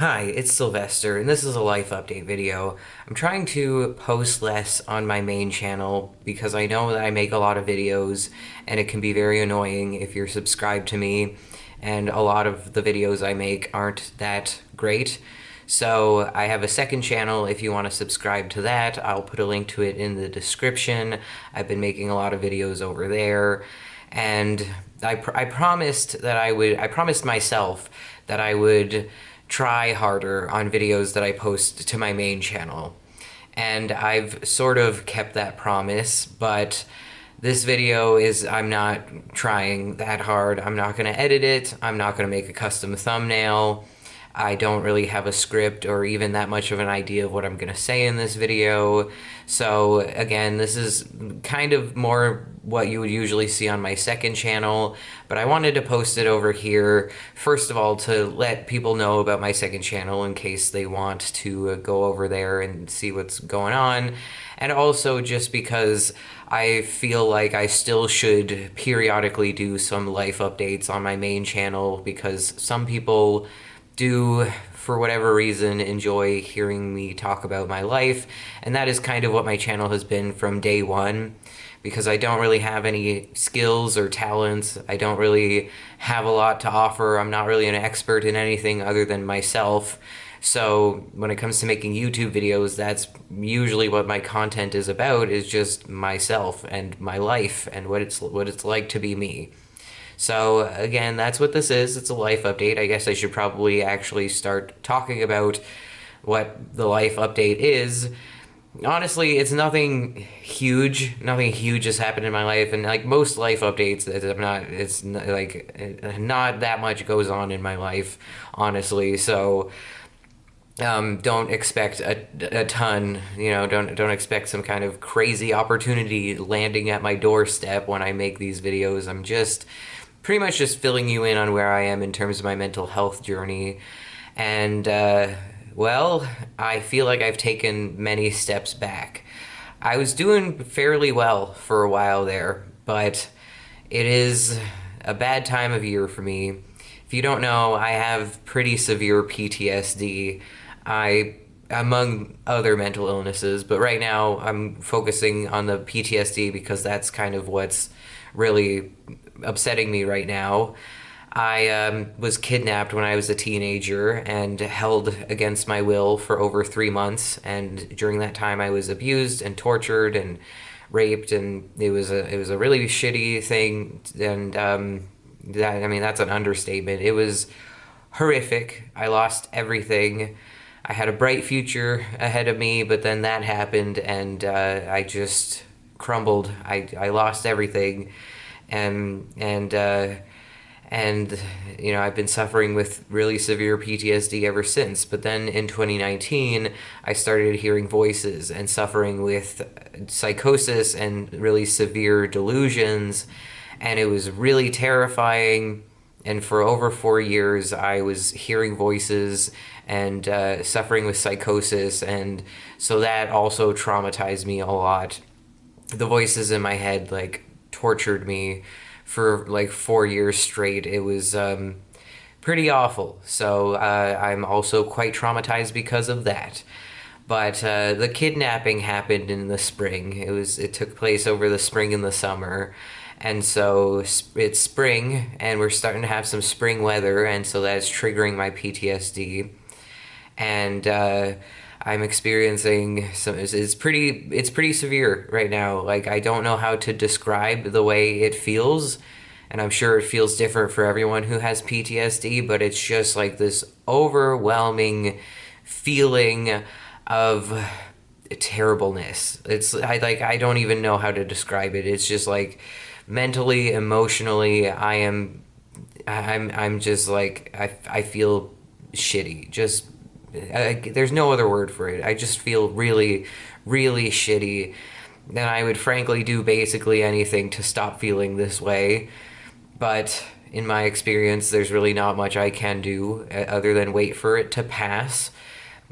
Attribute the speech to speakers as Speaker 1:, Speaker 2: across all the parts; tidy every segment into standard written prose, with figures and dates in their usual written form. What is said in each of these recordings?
Speaker 1: Hi, it's Sylvester, and this is a life update video. I'm trying to post less on my main channel because I know that I make a lot of videos and it can be very annoying if you're subscribed to me, and a lot of the videos I make aren't that great. So I have a second channel if you want to subscribe to that. I'll put a link to it in the description. I've been making a lot of videos over there, and I promised that I promised myself that I would try harder on videos that I post to my main channel. And I've sort of kept that promise, but this video is, I'm not trying that hard. I'm not going to edit it. I'm not going to make a custom thumbnail. I don't really have a script or even that much of an idea of what I'm going to say in this video. So again, this is kind of more what you would usually see on my second channel, but I wanted to post it over here, first of all, to let people know about my second channel in case they want to go over there and see what's going on, and also just because I feel like I still should periodically do some life updates on my main channel because some people do, for whatever reason, enjoy hearing me talk about my life, and that is kind of what my channel has been from day one, because I don't really have any skills or talents. I don't really have a lot to offer. I'm not really an expert in anything other than myself. So when it comes to making YouTube videos, that's usually what my content is about, is just myself and my life and what it's like to be me. So again, that's what this is. It's a life update. I guess I should probably actually start talking about what the life update is. Honestly, it's nothing huge. Nothing huge has happened in my life, and like most life updates, not that much goes on in my life, honestly. So don't expect a ton. Don't expect some kind of crazy opportunity landing at my doorstep when I make these videos. I'm just pretty much just filling you in on where I am in terms of my mental health journey. And, well, I feel like I've taken many steps back. I was doing fairly well for a while there, but it is a bad time of year for me. If you don't know, I have pretty severe PTSD. Among other mental illnesses, but right now I'm focusing on the PTSD because that's kind of what's really upsetting me right now. I was kidnapped when I was a teenager and held against my will for over 3 months, and during that time I was abused and tortured and raped, and it was a really shitty thing, and that's an understatement. It was horrific. I lost everything. I had a bright future ahead of me, but then that happened, and I just crumbled. I lost everything, and I've been suffering with really severe PTSD ever since. But then in 2019, I started hearing voices and suffering with psychosis and really severe delusions, and it was really terrifying. And for over 4 years, I was hearing voices and suffering with psychosis, and so that also traumatized me a lot. The voices in my head tortured me for like 4 years straight. It was pretty awful. So I'm also quite traumatized because of that. But the kidnapping happened in the spring. It took place over the spring and the summer. And so it's spring, and we're starting to have some spring weather, and so that's triggering my PTSD. And I'm experiencing it's pretty severe right now. Like, I don't know how to describe the way it feels, and I'm sure it feels different for everyone who has PTSD, but it's just like this overwhelming feeling of terribleness. I don't even know how to describe it. It's just like mentally, emotionally, I'm just like, I feel shitty. Just there's no other word for it. I just feel really, really shitty. And I would frankly do basically anything to stop feeling this way. But in my experience, there's really not much I can do other than wait for it to pass.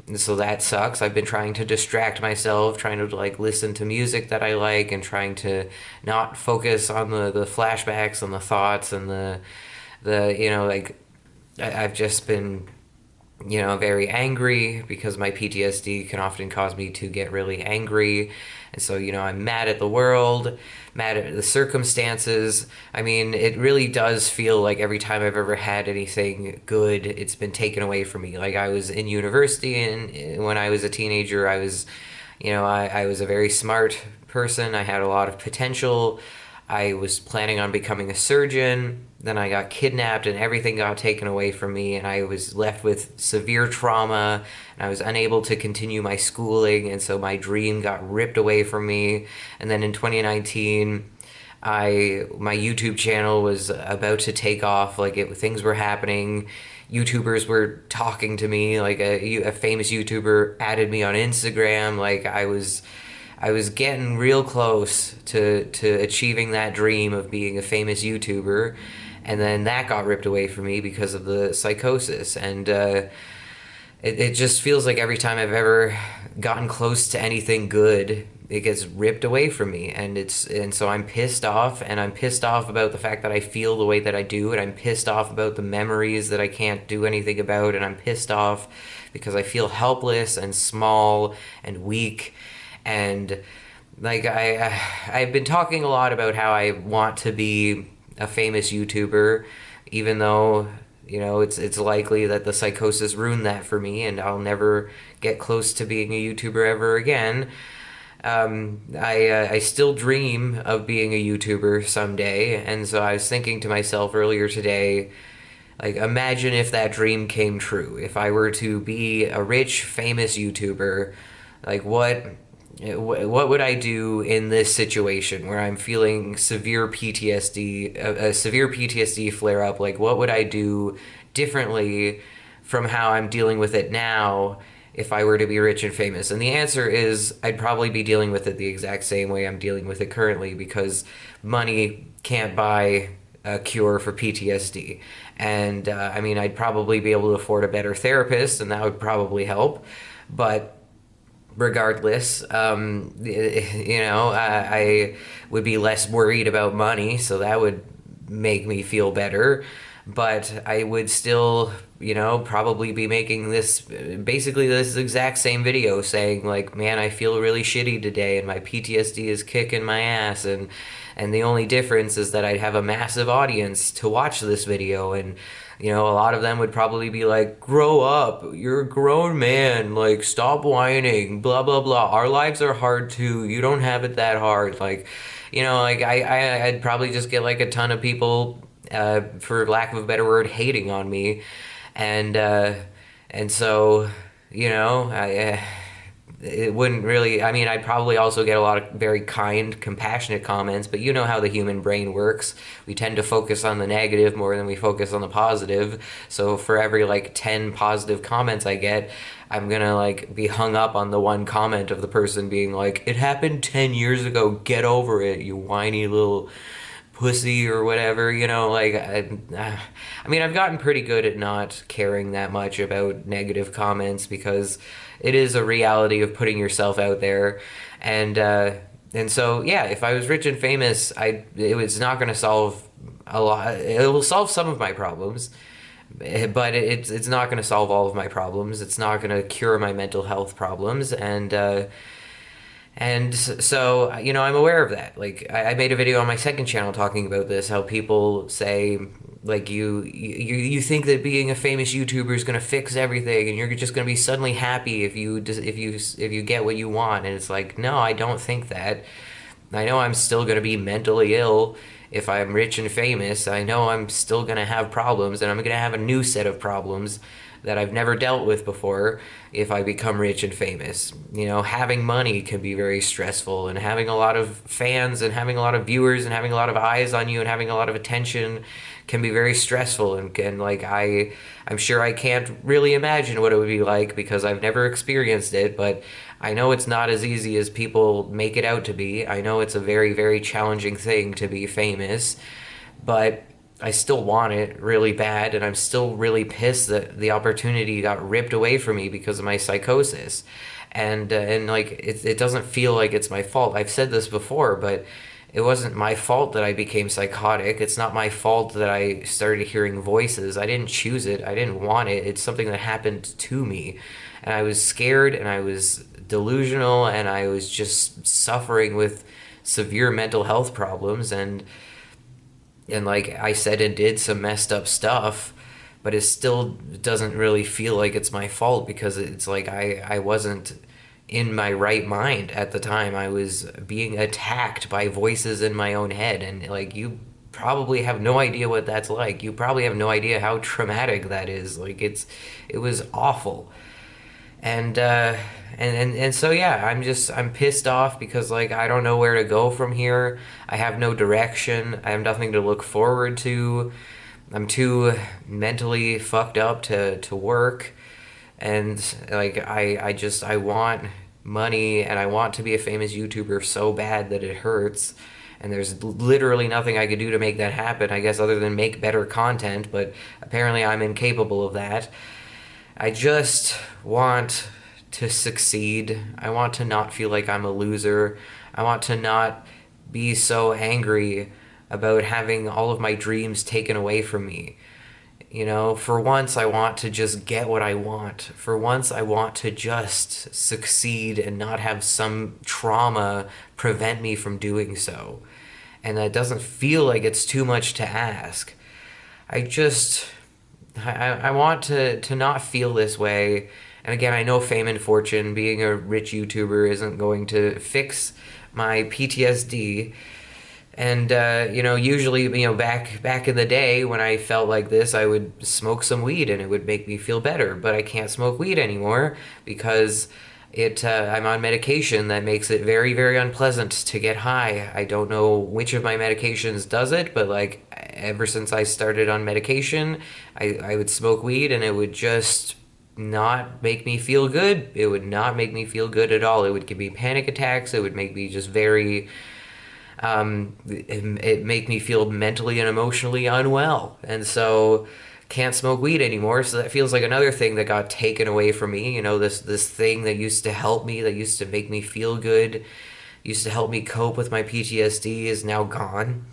Speaker 1: And so that sucks. I've been trying to distract myself, trying to listen to music that I like, and trying to not focus on the flashbacks and the thoughts and the I've just been very angry because my PTSD can often cause me to get really angry. And so, I'm mad at the world, mad at the circumstances. I mean, it really does feel like every time I've ever had anything good, it's been taken away from me. Like I was in university, and when I was a teenager, I was a very smart person. I had a lot of potential. I was planning on becoming a surgeon. Then I got kidnapped and everything got taken away from me, and I was left with severe trauma, and I was unable to continue my schooling, and so my dream got ripped away from me. And then in 2019, my YouTube channel was about to take off. Like things were happening. YouTubers were talking to me. Like a famous YouTuber added me on Instagram. Like I was getting real close to achieving that dream of being a famous YouTuber, and then that got ripped away from me because of the psychosis. And it just feels like every time I've ever gotten close to anything good, it gets ripped away from me, and so I'm pissed off, and I'm pissed off about the fact that I feel the way that I do, and I'm pissed off about the memories that I can't do anything about, and I'm pissed off because I feel helpless and small and weak. And like I've been talking a lot about how I want to be a famous YouTuber, even though it's likely that the psychosis ruined that for me, and I'll never get close to being a YouTuber ever again. I still dream of being a YouTuber someday, and so I was thinking to myself earlier today, like, imagine if that dream came true. If I were to be a rich, famous YouTuber, like what would I do in this situation where I'm feeling severe PTSD, a severe PTSD flare up? Like, what would I do differently from how I'm dealing with it now if I were to be rich and famous? And the answer is I'd probably be dealing with it the exact same way I'm dealing with it currently, because money can't buy a cure for PTSD. And I mean, I'd probably be able to afford a better therapist, and that would probably help. But regardless, I would be less worried about money, so that would make me feel better. But I would still, probably be making this exact same video saying, like, man, I feel really shitty today and my PTSD is kicking my ass. And the only difference is that I'd have a massive audience to watch this video, and a lot of them would probably be like, grow up, you're a grown man, like, stop whining, blah, blah, blah. Our lives are hard too. You don't have it that hard. Like, like I'd probably just get like a ton of people, for lack of a better word, hating on me. And, and so, it wouldn't really, I mean, I'd probably also get a lot of very kind, compassionate comments, but you know how the human brain works. We tend to focus on the negative more than we focus on the positive. So for every like 10 positive comments I get, I'm gonna like be hung up on the one comment of the person being like, it happened 10 years ago, get over it, you whiny little pussy or whatever, like I mean, I've gotten pretty good at not caring that much about negative comments, because it is a reality of putting yourself out there. And so yeah, if I was rich and famous, it was not going to solve a lot. It will solve some of my problems, but it's not going to solve all of my problems. It's not going to cure my mental health problems. And so, I'm aware of that. Like, I made a video on my second channel talking about this, how people say, like, you think that being a famous YouTuber is going to fix everything, and you're just going to be suddenly happy if you get what you want. And it's like, no, I don't think that. I know I'm still going to be mentally ill if I'm rich and famous. I know I'm still going to have problems, and I'm going to have a new set of problems that I've never dealt with before if I become rich and famous. Having money can be very stressful, and having a lot of fans and having a lot of viewers and having a lot of eyes on you and having a lot of attention can be very stressful. And like I'm sure I can't really imagine what it would be like, because I've never experienced it, but I know it's not as easy as people make it out to be. I know it's a very, very challenging thing to be famous, but I still want it really bad, and I'm still really pissed that the opportunity got ripped away from me because of my psychosis. And like it doesn't feel like it's my fault. I've said this before, but it wasn't my fault that I became psychotic. It's not my fault that I started hearing voices. I didn't choose it. I didn't want it. It's something that happened to me. And I was scared and I was delusional and I was just suffering with severe mental health problems and like I said and did some messed up stuff, but it still doesn't really feel like it's my fault because it's like I wasn't in my right mind at the time. I was being attacked by voices in my own head, and like you probably have no idea what that's like. You probably have no idea how traumatic that is. Like it was awful. And and so yeah, I'm pissed off because like I don't know where to go from here. I have no direction. I have nothing to look forward to. I'm too mentally fucked up to work, and like I want money and I want to be a famous YouTuber so bad that it hurts. And there's literally nothing I could do to make that happen, I guess, other than make better content, but apparently I'm incapable of that. I just want to succeed. I want to not feel like I'm a loser. I want to not be so angry about having all of my dreams taken away from me. You know, for once, I want to just get what I want. For once, I want to just succeed and not have some trauma prevent me from doing so. And that doesn't feel like it's too much to ask. I just I want to not feel this way. And again, I know fame and fortune, being a rich YouTuber isn't going to fix my PTSD. And you know, usually, you know, back in the day when I felt like this, I would smoke some weed and it would make me feel better. But I can't smoke weed anymore because I'm on medication that makes it very, very unpleasant to get high. I don't know which of my medications does it, but like ever since I started on medication, I would smoke weed and it would just not make me feel good. It would not make me feel good at all. It would give me panic attacks. It would make me just very it make me feel mentally and emotionally unwell. And so can't smoke weed anymore. So that feels like another thing that got taken away from me. You know, this thing that used to help me, that used to make me feel good, used to help me cope with my PTSD is now gone.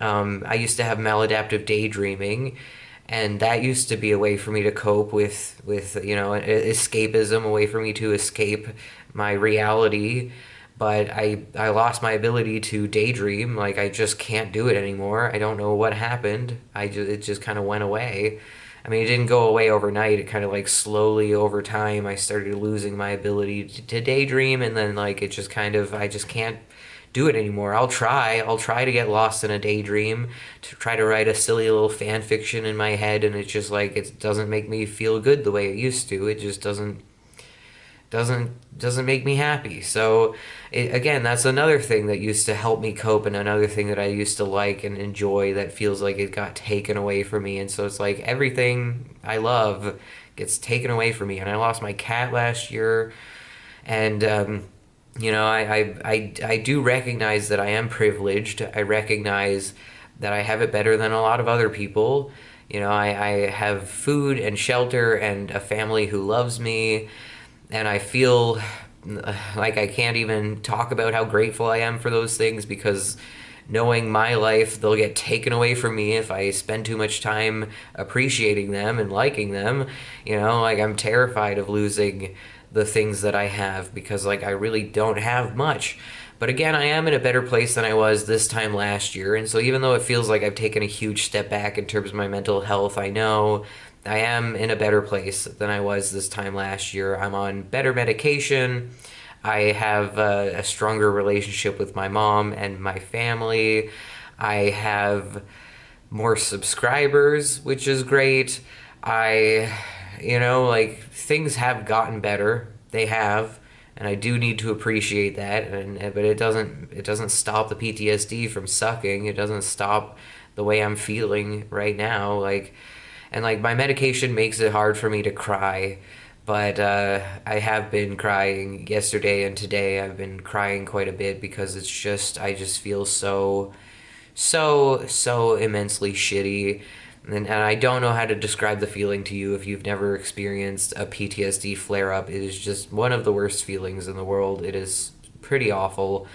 Speaker 1: I used to have maladaptive daydreaming, and that used to be a way for me to cope with you know escapism, a way for me to escape my reality. But I lost my ability to daydream. Like I just can't do it anymore. I don't know what happened. It just kind of went away. I mean, it didn't go away overnight. It kind of like slowly over time I started losing my ability to daydream, and then like it just kind of I just can't do it anymore. I'll try to get lost in a daydream, to try to write a silly little fan fiction in my head, and it's just like it doesn't make me feel good the way it used to. It just doesn't make me happy. So again, that's another thing that used to help me cope, and another thing that I used to like and enjoy that feels like it got taken away from me. And so it's like everything I love gets taken away from me. And I lost my cat last year, and you know, I do recognize that I am privileged. I recognize that I have it better than a lot of other people. You know, I have food and shelter and a family who loves me, and I feel like I can't even talk about how grateful I am for those things, because knowing my life, they'll get taken away from me if I spend too much time appreciating them and liking them. You know, like I'm terrified of losing the things that I have, because like I really don't have much. But again, I am in a better place than I was this time last year. And so even though it feels like I've taken a huge step back in terms of my mental health, I know I am in a better place than I was this time last year. I'm on better medication. I have a stronger relationship with my mom and my family. I have more subscribers, which is great. I, you know, like things have gotten better. They have, and I do need to appreciate that. And but it doesn't stop the PTSD from sucking. It doesn't stop the way I'm feeling right now. Like, and like my medication makes it hard for me to cry, but I have been crying yesterday and today. I've been crying quite a bit because I just feel so immensely shitty. And I don't know how to describe the feeling to you if you've never experienced a PTSD flare up. It is just one of the worst feelings in the world. It is pretty awful.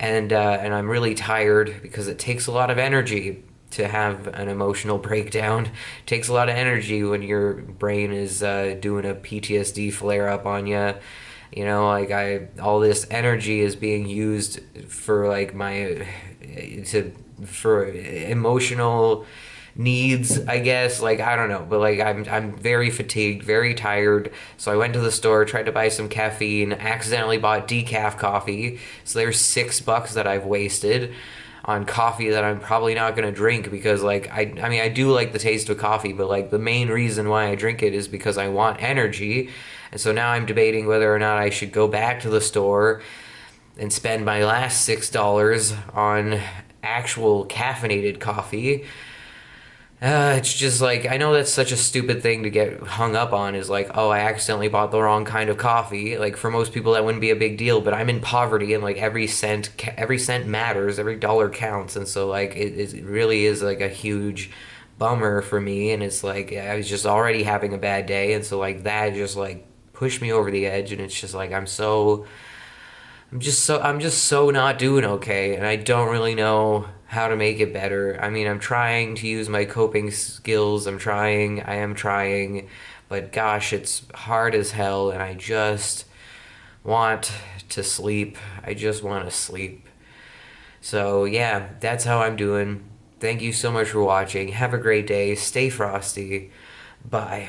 Speaker 1: and I'm really tired because it takes a lot of energy to have an emotional breakdown. It takes a lot of energy when your brain is doing a PTSD flare up on you. You know, like I all this energy is being used for like my to for emotional needs, I guess. Like I don't know, but like I'm very fatigued, very tired. So I went to the store, tried to buy some caffeine, accidentally bought decaf coffee. So there's $6 that I've wasted on coffee that I'm probably not gonna drink because like I mean I do like the taste of coffee, but like the main reason why I drink it is because I want energy. And so now I'm debating whether or not I should go back to the store and spend my last $6 on actual caffeinated coffee. It's just like I know that's such a stupid thing to get hung up on is like, oh, I accidentally bought the wrong kind of coffee. Like for most people that wouldn't be a big deal, but I'm in poverty and like every cent matters, every dollar counts, and so like it really is like a huge bummer for me. And it's like I was just already having a bad day, and so like that just like pushed me over the edge, and it's just like I'm just so not doing okay, and I don't really know how to make it better. I mean, I'm trying to use my coping skills. I am trying, but gosh, it's hard as hell, and I just want to sleep. I just want to sleep. So, yeah, that's how I'm doing. Thank you so much for watching. Have a great day. Stay frosty. Bye.